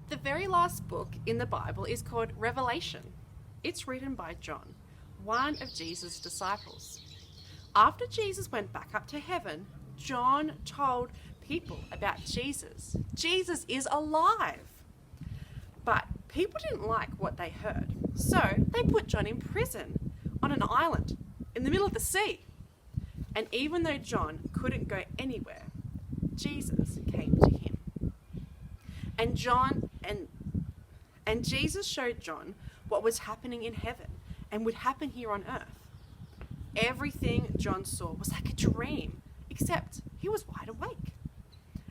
The very last book in the Bible is called Revelation. It's written by John, one of Jesus' disciples. After Jesus went back up to heaven, John told people about Jesus. Jesus is alive. But people didn't like what they heard, so they put John in prison on an island in the middle of the sea. And even though John couldn't go anywhere, Jesus came to him. And Jesus showed John what was happening in heaven and would happen here on earth. Everything John saw was like a dream, except he was wide awake.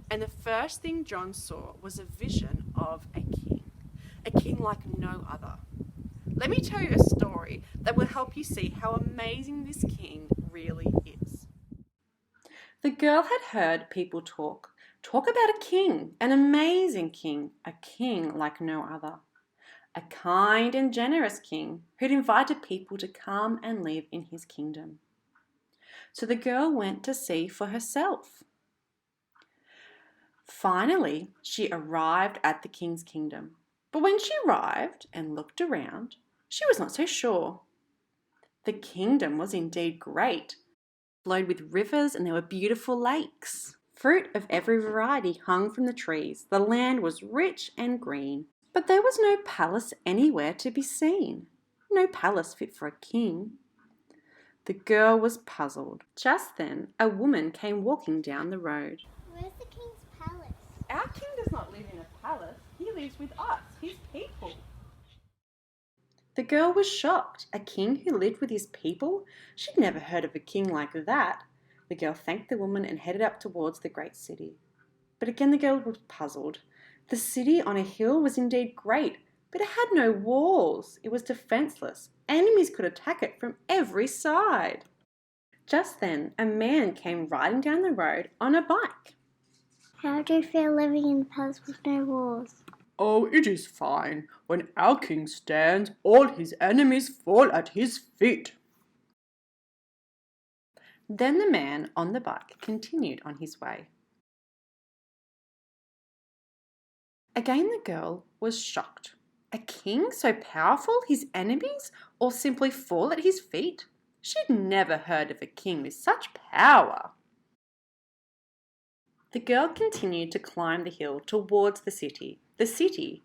And the first thing John saw was a vision of a king like no other. Let me tell you a story that will help you see how amazing this king really is. The girl had heard people talk about a king, an amazing king, a king like no other. A kind and generous king who'd invited people to come and live in his kingdom. So the girl went to see for herself. Finally, she arrived at the king's kingdom. But when she arrived and looked around, she was not so sure. The kingdom was indeed great, flowed with rivers, and there were beautiful lakes. Fruit of every variety hung from the trees. The land was rich and green, but there was no palace anywhere to be seen. No palace fit for a king. The girl was puzzled. Just then, a woman came walking down the road. Where's the king's palace? Our king does not live in a palace. He lives with us, his people. The girl was shocked. A king who lived with his people? She'd never heard of a king like that. The girl thanked the woman and headed up towards the great city. But again the girl was puzzled. The city on a hill was indeed great, but it had no walls. It was defenseless. Enemies could attack it from every side. Just then, a man came riding down the road on a bike. How do you feel living in a palace with no walls? Oh, it is fine. When our king stands, all his enemies fall at his feet. Then the man on the bike continued on his way. Again the girl was shocked. A king so powerful his enemies all simply fall at his feet? She'd never heard of a king with such power. The girl continued to climb the hill towards the city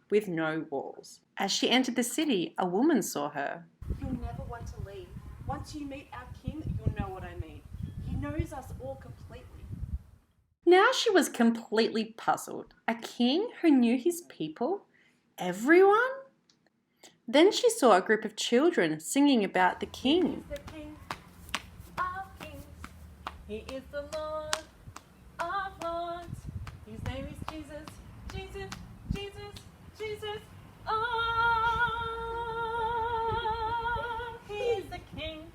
with no walls. As she entered the city, a woman saw her. You'll never want to leave. Once you meet our king, you'll know what I mean. He knows us all completely. Now she was completely puzzled. A king who knew his people? Everyone? Then she saw a group of children singing about the king. He is the king of kings. He is the Lord of lords. His name is Jesus, Jesus, Jesus, Jesus. Oh, he is the king.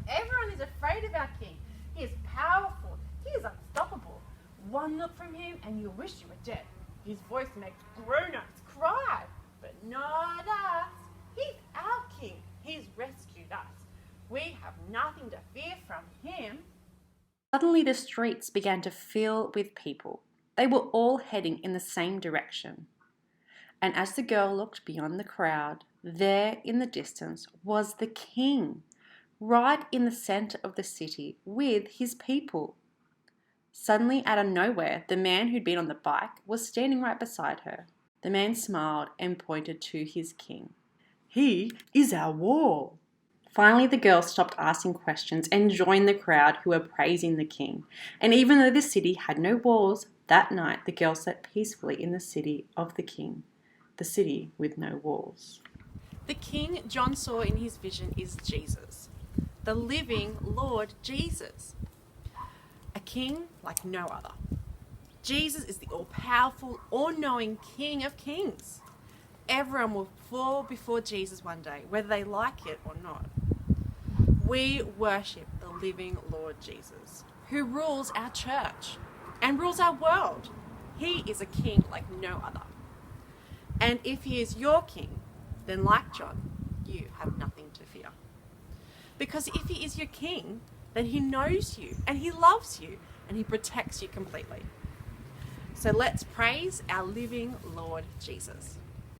Everyone is afraid of our king. He is powerful. He is unstoppable. One look from him and you wish you were dead. His voice makes grown-ups cry, but not us. He's our king. He's rescued us. We have nothing to fear from him. Suddenly the streets began to fill with people. They were all heading in the same direction. And as the girl looked beyond the crowd, there in the distance was the king, right in the centre of the city with his people. Suddenly, out of nowhere, the man who'd been on the bike was standing right beside her. The man smiled and pointed to his king. He is our wall. Finally, the girl stopped asking questions and joined the crowd who were praising the king. And even though the city had no walls, that night the girl slept peacefully in the city of the king, the city with no walls. The king John saw in his vision is Jesus, the living Lord Jesus. A king like no other. Jesus is the all-powerful, all-knowing King of kings. Everyone will fall before Jesus one day, whether they like it or not. We worship the living Lord Jesus, who rules our church and rules our world. He is a king like no other. And if he is your king, then like John, you have nothing to fear. Because if he is your king, then he knows you and he loves you and he protects you completely. So let's praise our living Lord Jesus.